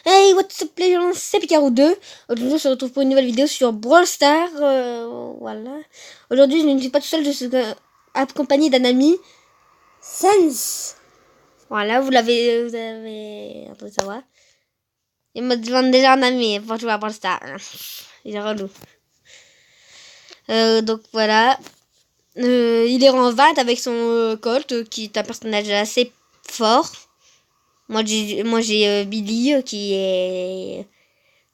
Hey, what's up les gens, c'est Picaro2. Aujourd'hui, on se retrouve pour une nouvelle vidéo sur Brawl Stars. Voilà. Aujourd'hui, je ne suis pas tout seul, je suis accompagné d'un ami, Sans. Voilà, vous avez entendu savoir. Il me demande déjà un ami pour jouer à Brawl Stars. Il est relou. Donc voilà. Il est en 20 avec son Colt, qui est un personnage assez fort. Moi, j'ai Billy, qui est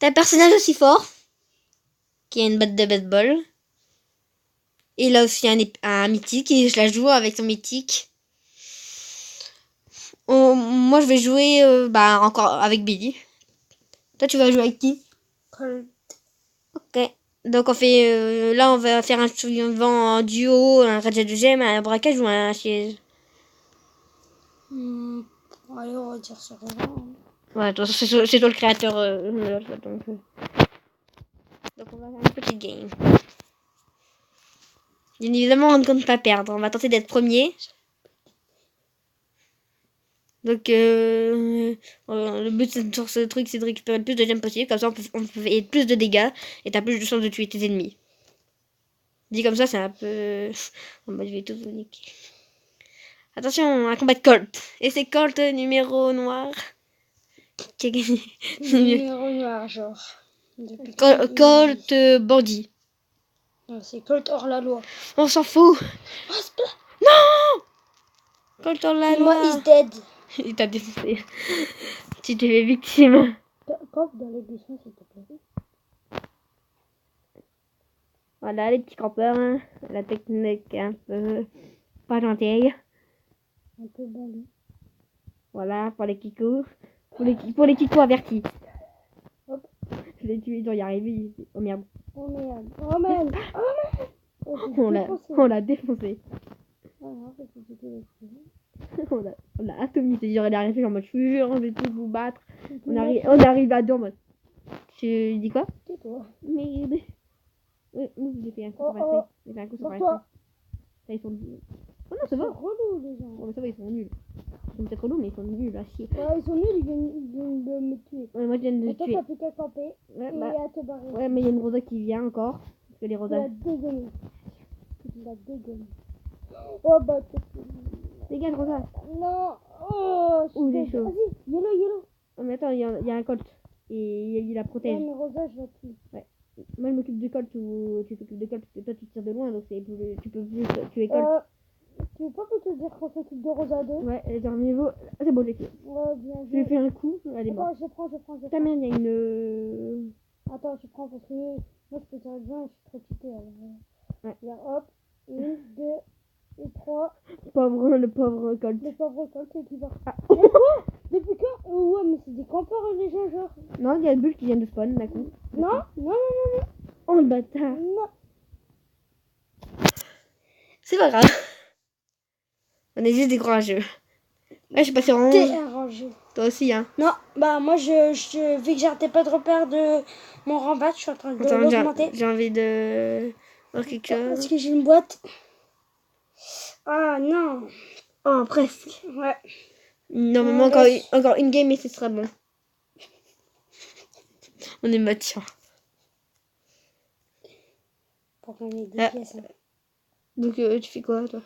un personnage aussi fort, qui a une batte de baseball. Et il a aussi un mythique, et je la joue avec son mythique. Moi, je vais jouer encore avec Billy. Toi, tu vas jouer avec qui? Colt. Ok. Donc, là, on va faire un suivant en duo, un raja de gemme, un braquage ou un siège. Allez, on va dire sur le vent. Ouais, attends, c'est toi le créateur. Donc, on va faire une petite game. Bien évidemment, on ne compte pas perdre. On va tenter d'être premier. Donc, le but sur ce truc, c'est de récupérer le plus de gemmes possible. Comme ça, on peut faire plus de dégâts et t'as plus de chances de tuer tes ennemis. Dit comme ça, c'est un peu... En mode, je vais tout vous niquer. Attention, un combat de Colt. Et c'est Colt numéro noir qui a gagné. Numéro noir, genre. Colt bandit. C'est Colt hors la loi. On s'en fout. Oh, c'est pas... Non, Colt hors la Moi, loi. is dead. Il t'a défoncé. Tu t'es fait victime. Pop dans l'édition, s'il te plaît. Voilà, les petits campeurs. Hein. La technique un peu pas gentille. Un peu bandit. Voilà, pour les kikous. Pour les kikous avertis. Hop. Je l'ai tué, j'en y arrivé. Oh merde. Oh merde. Oh merde. Oh merde. On l'a défoncé. Alors, On l'a atomisé. J'aurais arrivé en mode je suis sûr, je vais tous vous battre. On arrive à deux en mode. Tu dis quoi? C'est toi. Merde. Oui, j'ai fait un coup sur Oh. J'ai fait un coup sur Pour toi. Ça, ils sont nuls. Oh non, ça va. Relou, les gens. Oh, mais ça va, ils sont nuls. Ils sont peut-être relous, mais ils sont nuls à chier. Ouais, ils sont nuls, ils viennent de me tuer. Ouais, moi, je viens de le Et toi, tuer. t'as plus qu'à camper Ouais, et à te barrer. ouais, mais il y a une Rosa qui vient encore. Parce que les Tu Rosas. l'as dégainé. Tu l'as dégainé. Oh bah, Dégage, Rosa. non. Oh, Ouh, j'ai chaud. Vas-y, yellow. Oh, mais attends, il y a un Colt. Et il la protège. Ouais, mais Rosa, je la tue. Ouais. Moi, je m'occupe de Colt ou tu t'occupes de Colt parce que toi, tu tires de loin, donc tu peux plus tuer Colt. Tu veux pas plutôt dire qu'on s'occupe de Rosa 2? Ouais, elle est en niveau. C'est bon, j'ai tué. Ouais, bien Je lui ai joué. fait un coup, elle est morte. Attends, je prends. Ta mère, il y a une. Attends, je prends parce que moi, je peux tirer bien, je suis trop cheaté. Alors. Ouais. Là, hop. 1, 2 et 3. Le pauvre Colt. Le pauvre Colt qui va. Ah. Mais quoi? Depuis quand? Ouais, mais c'est des campeurs, les gens, genre. Non, il y a le bulle qui vient de spawn d'un coup. Non. Oh le bâtard. Non. C'est pas grave. On est juste des courageux. Ouais, je suis passé en 11. T'es un rangé. Toi aussi, hein. Non, bah moi, vu que j'arrêtais pas de repère de mon rembat, je suis en train de l'augmenter. J'ai envie de voir quelque chose. Parce que j'ai une boîte. Ah non. Oh, presque. Ouais. Normalement, encore une game et ce sera bon. On est mature. Pour gagner des pièces. Hein. Donc, tu fais quoi, toi?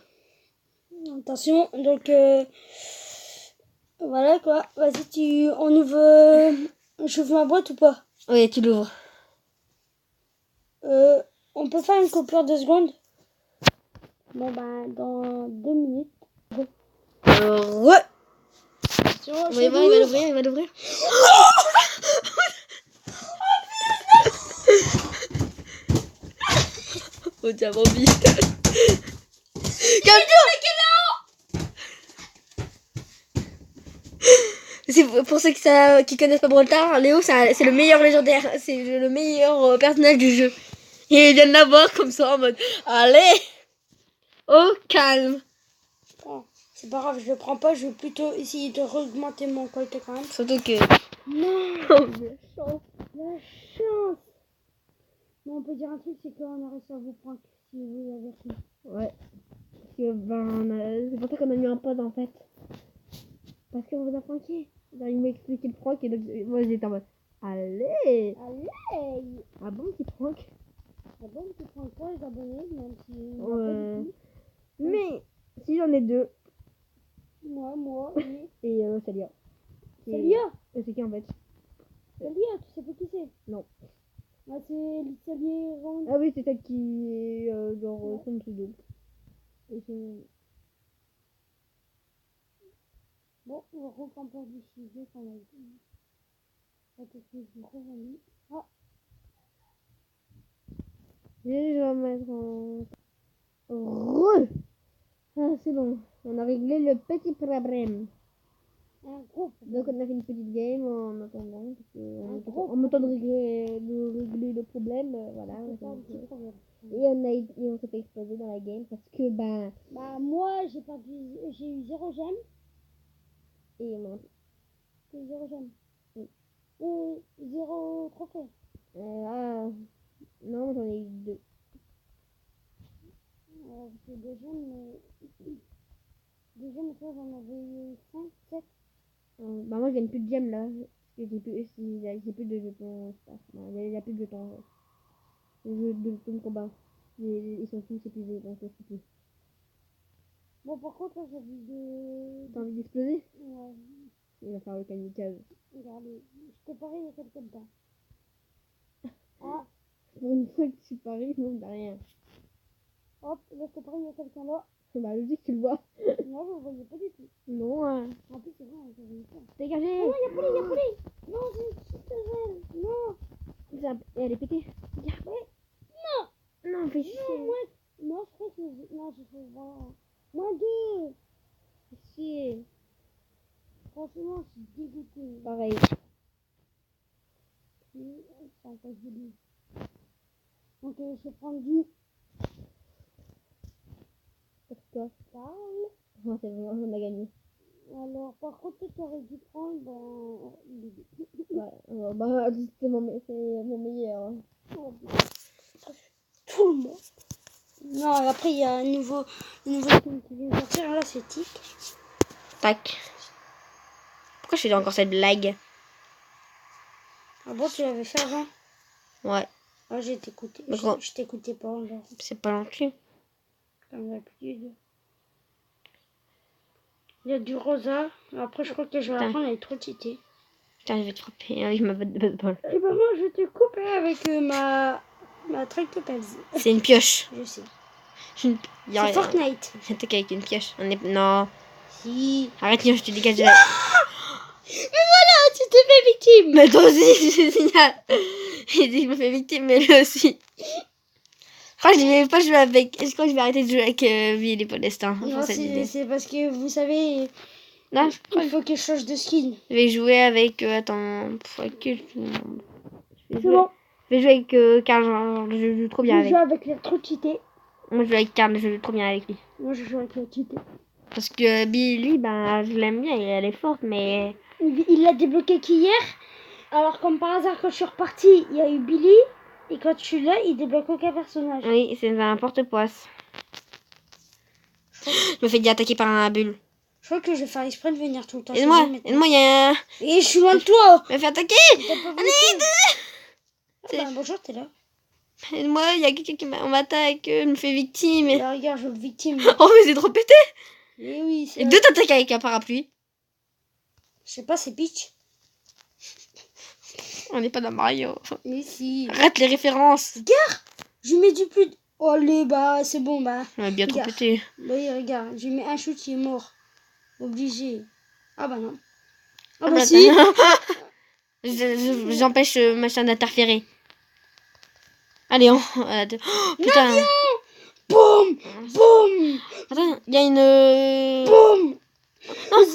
Attention, donc voilà quoi. Vas-y, on ouvre. J'ouvre ma boîte ou pas? Oui, tu l'ouvres. On peut faire une coupure de secondes? Bon bah dans 2 minutes. Ouais. Attention, Il va l'ouvrir. Oh, tiens, Bambi. C'est pour ceux qui connaissent pas Brawl Stars, Léo, c'est le meilleur légendaire. C'est le meilleur personnage du jeu. Et il vient de l'avoir comme ça en mode allez, au calme. Bon, c'est pas grave, je le prends pas. Je vais plutôt essayer de augmenter mon colté quand même. Surtout que. Non. Oh, La chance. Mais on peut dire un truc, c'est qu'on a réussi à vous prendre si vous avez pris. ouais. Parce que c'est pour ça qu'on a mis un pod en fait. Parce qu'on vous a pranké. Genre, il m'a expliqué le prank et donc moi j'étais en mode allez. Allez. Ah bon, petit prank. Ah bon, tu prends quoi les abonnés, même si... Ouais. Mais si j'en ai deux. Moi, oui. Et Salia. C'est Lia. Et c'est qui en fait? C'est Lia, tu sais pas qui c'est? Non. Ah, c'est l'Italien Ron. Ah oui, c'est celle qui est genre Ouais. son pseudo. Et Bon, on va reprendre du sujet qu'on a dit. Peut-être que je revenus. Ah, je vais mettre en... Re. Ah, c'est bon. On a réglé le petit problème. un gros Donc problème. on a fait une petite game en attendant. Parce que, gros en attendant de régler le problème. Voilà. C'est pas un petit problème. Et on s'est fait exploser dans la game parce que ben... Bah, moi, j'ai eu 0 gemme. Et mon... J'ai eu 0 gemme. Oui. 0 trophée. Ah... Non, j'en ai eu deux. J'ai 2 gemmes, mais... 2 gemmes, et toi, j'en avais eu 5, 7. Bah moi je gagne plus de gemmes là. Parce que j'ai plus de jetons. Il n'y a plus de jetons. Ouais. De jetons de combat. Ils sont tous épuisés donc je sais plus. Bon, par contre, là, j'ai vu de... T'as envie d'exploser? Ouais, Il va faire le kamikaze. regardez. Je t'ai parlé il y a quelques temps. Ah, Pour une fois que tu paries, je ne rien. hop, là, je t'ai parlé il y a quelqu'un là. Bah logique tu le vois. Moi, je ne voyais pas du tout. Non. En plus, c'est vrai, j'avais eu peur. Dégagez. Oh non, il y a Polly. Non, c'est une petite gemme. Non. Et elle est pétée. Regarde. Non. Non, fais Non, chier. moi, non, je crois que non, je fais voilà. Moins 2. Fais chier. Franchement, je suis dégoûtée. Pareil. C'est encore joli. Donc, je vais prendre du Pour toi. Carl. Non, c'est bon, on a gagné. Alors, par contre, tu aurais dû prendre Bibi. Ouais, bah c'est mon meilleur. Tout le monde. Non, après, il y a un nouveau skin qui vient de sortir. Là, c'est Tic. Tac. Pourquoi je fais encore cette blague? Ah bon, tu l'avais fait avant? Ouais, Ah, j'ai t'écouté. D'accord. Je t'écoutais pas encore. c'est pas gentil. Comme d'habitude. Il y a du rosa. Après, je crois que je vais la prendre. Elle est trop cheatée. Putain, je vais te frapper avec ma batte de baseball. Et ben, moi, je vais te couper avec ma tractopelle. C'est une pioche. Je sais. C'est Fortnite. J'attaque avec une pioche. Non. Si. Arrête, je te dégage de là. Mais voilà, tu t'es fait victime. Mais toi aussi, c'est génial. J'ai dit, je me fais victime, mais lui aussi. Je crois que je vais pas jouer avec. Je crois que je vais arrêter de jouer avec Billy pour l'instant. Non, c'est parce que vous savez, Là, je crois il que faut que je change de skin. je vais jouer avec. Attends. Avec qui je joue? C'est bon. Je vais jouer avec Karl. Je joue trop bien Je avec. joue avec les trop cheatés. Moi, je joue avec Karl. Je joue trop bien avec lui. Moi, je joue avec les cheatés. Parce que Billy, ben, je l'aime bien. Elle est forte, mais. Il l'a débloqué qu'hier. Alors, comme par hasard, quand je suis repartie, il y a eu Billy. Et quand je suis là, il débloque aucun personnage. Oui, c'est un porte-poisse. Je me fais dire attaquer par un bulle. Je crois que je vais faire exprès de venir tout le temps. Aide-moi, il y a un. Et je suis loin de toi. Me fait attaquer. Allez, bah, bonjour, t'es là. Aide-moi, il y a quelqu'un qui m'attaque, me fait victime. Là, regarde, je me victime. Oh, mais c'est trop pété. Mais oui, c'est Et deux t'attaques avec un parapluie. Je sais pas, c'est Peach. On n'est pas dans Mario. Mais si. Arrête les références. Regarde, je lui mets du plus. Oh, allez, bah, c'est bon, bah. On a bien trop Regarde. pété. Oui, regarde, je lui mets un shoot, il est mort. Obligé. Ah bah non. Ah Ah bah bah, si. J'empêche machin d'interférer. Allez, on. Oh, putain. Boum, boum, Attends, il y a une. boum, Non,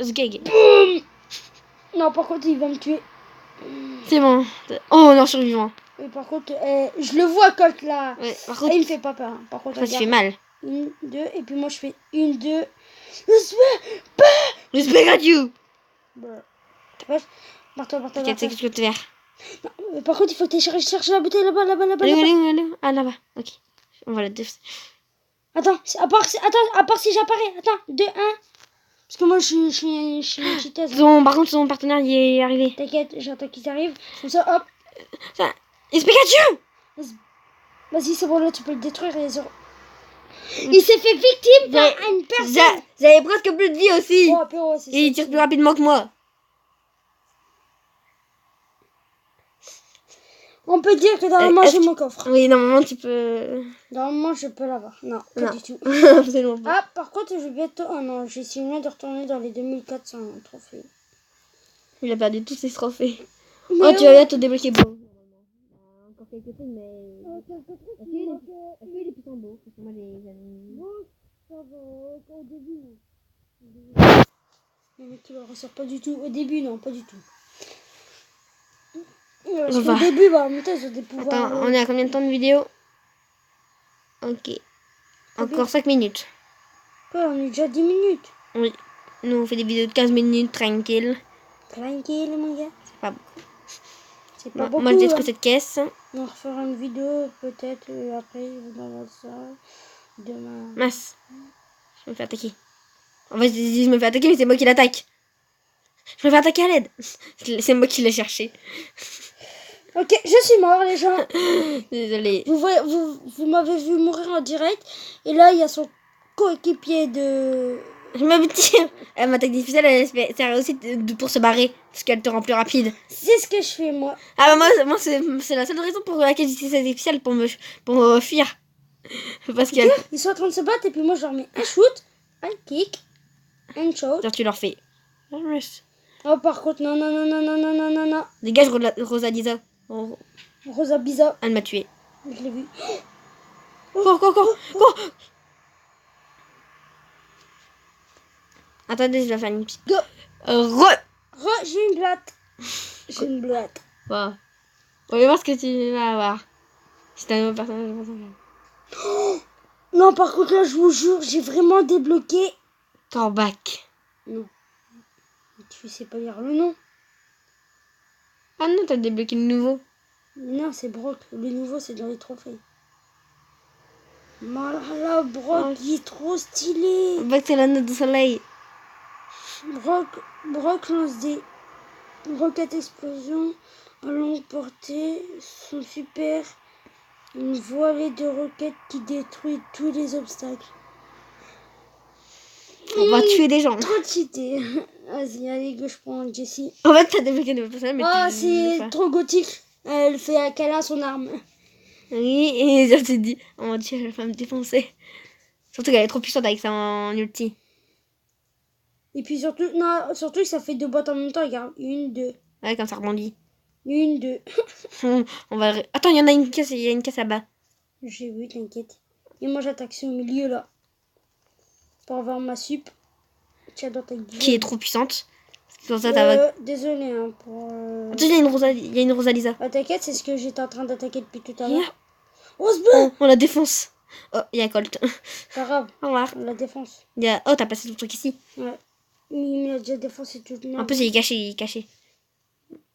Zgeg. boum. Non, par contre, il va me tuer. C'est bon. Oh non, survivant. Et par contre, je le vois quand là. Ouais, par Et contre, il me fait pas peur. Par contre, ça se fait regarde. mal. 1, 2, et puis moi je fais 1, 2. Respect at you. Barre-toi. Qu'est-ce que tu veux faire? Par contre, il faut que tu cherches la bouteille là-bas. Allez. Ah, là-bas. Ok. On va la défoncer. Attends, à part si j'apparais. Attends, 2, 1. Parce que moi, je suis une cheateuse. Par contre, son partenaire, il est arrivé. T'inquiète, j'attends qu'ils arrivent. Comme ça, hop. Ça, il se Pikachu! Vas-y, c'est bon, là, tu peux le détruire. Il s'est fait victime par une personne. J'avais presque plus de vie aussi. Oh, Péro, c'est ça. Et il tire plus rapidement que moi. On peut dire que normalement, j'ai mon coffre. Oui, normalement, tu peux... Normalement, je peux l'avoir. Non, pas du tout. Absolument pas. Ah, par contre, je vais bientôt... Oh non, j'ai essayé de retourner dans les 2400 trophées. Il a perdu tous ses trophées. Mais Oh, tu vas bientôt débloquer beau. Encore quelques trucs, mais... Est-ce qu'il est plus en beau? Parce que moi, Ça va, au début. Non, mais tu le ressors pas du tout. Au début, non, pas du tout. Parce qu'au début, bah, en même temps, ils ont des pouvoirs. Attends, on est à combien de temps de vidéo? Ok. Encore 5 minutes. Ouais, on est déjà 10 minutes. Oui. Nous, on fait des vidéos de 15 minutes, tranquille. Tranquille, mon gars. C'est pas beaucoup. C'est pas beaucoup. Moi, je détruis cette caisse. On refera une vidéo, peut-être, après, dans ça. Demain. Mince. Je me fais attaquer. En fait, je me fais attaquer, mais c'est moi qui l'attaque. Je me fais attaquer à l'aide. C'est moi qui l'ai cherché. Ok, je suis mort, les gens. Désolée. Vous m'avez vu mourir en direct. Et là, il y a son coéquipier de... Je me tire. Ma attaque difficile, elle sert aussi pour se barrer. Parce qu'elle te rend plus rapide. C'est ce que je fais, moi. Ah bah moi c'est la seule raison pour laquelle j'utilise cette difficile pour me fuir. Parce que... Ils sont en train de se battre et puis moi, je leur mets un shoot, un kick, un shot. Genre tu leur fais... Oh, par contre, non, non, non, non, non, non, non, non, non. Dégage Rosalisa. Oh, Rosa Biza, elle m'a tué. je l'ai vu. Cours. Attendez, je vais faire une petite... Go. J'ai une blatte. J'ai une blatte. Wow. On va voir ce que tu vas avoir. Si t'as un nouveau personnage, Non, par contre, là, je vous jure, j'ai vraiment débloqué. Torbac. Non. Mais tu sais pas lire le nom. Ah non, t'as débloqué le nouveau. Mais non, c'est Brock. Le nouveau, c'est dans les trophées. Là, Brock, il est trop stylé. Torbac, c'est la note de soleil. Brock lance des roquettes explosion à longue portée. Sont super. Une voilée de roquettes qui détruit tous les obstacles. On va tuer des gens. Trop cheaté. Vas-y, allez, go, je prends Jessie. En fait, t'as débloqué un nouveau personnage, mais Oh, c'est trop gothique. Elle fait un câlin à son arme. Oui, et je te dis, oh mon dieu, elle va me défoncer. Surtout qu'elle est trop puissante avec ça en ulti. Et puis surtout, non, surtout que ça fait 2 boîtes en même temps. Regarde, 1, 2. Ouais, comme ça rebondit. 1, 2. On va... Attends, il y a une caisse là-bas. J'ai vu, t'inquiète. Et moi, j'attaque au milieu là. Pour avoir ma sup. Tiens, dans ta gueule. Qui est trop puissante. Pour ça, t'as... Désolé, hein, pour... Attends, il y a une Rosalisa. Ah, t'inquiète, c'est ce que j'étais en train d'attaquer depuis tout à Yeah. l'heure. Oh, ce bleu. On la défonce. Oh, il y a Colt. Pas grave, Au revoir. on la défonce. Oh, t'as passé ton truc ici. Ouais. Mais il m'a déjà défoncé toute En plus, il est caché.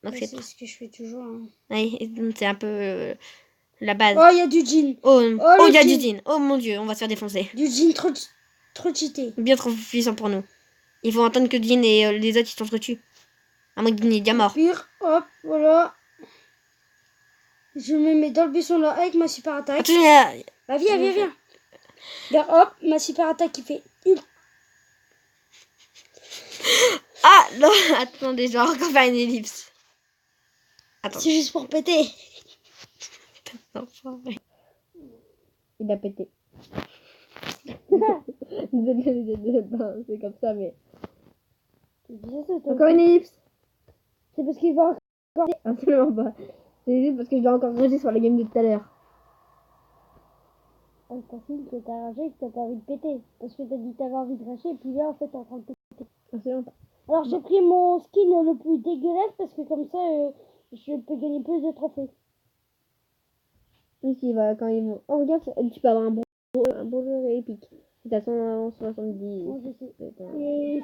Donc ouais, c'est ce que je fais toujours. Hein. Ouais, c'est un peu la base. Oh, il y a du jean. Oh, il y a jean. du jean. Oh mon dieu, on va se faire défoncer. Du jean trop cheaté. Bien trop puissant pour nous. Il faut attendre que Jean et les autres ils s'entretuent. À moins que Jean est déjà mort. Pire, hop, voilà. Je me mets dans le buisson là avec ma super attaque. Attends, Bah viens. Regarde, hop, ma super attaque qui fait une. Ah non, attendez, je vais encore faire une ellipse. Attends. C'est juste pour péter. Il a pété. Désolé, c'est comme ça, mais... Encore une ellipse. C'est parce qu'il va encore... Absolument pas. C'est juste parce que je dois encore rager sur la game de tout à l'heure. On confirme que t'as ragé et que t'as pas envie de péter. Parce que t'as dit que t'avais envie de rager et puis là en fait t'es en train de péter. Absolument pas. Alors j'ai pris mon skin le plus dégueulasse parce que comme ça je peux gagner plus de trophées. Oui, quand ils vont... Oh regarde, tu peux avoir un bon jeu épique. C'est à 170. Moi je sais. Et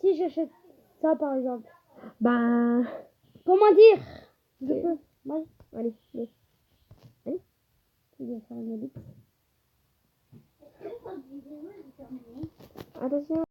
si j'achète ça par exemple. Ben... Comment dire? Je peux. Ouais. Allez. Je vais faire une ellipse. Attention.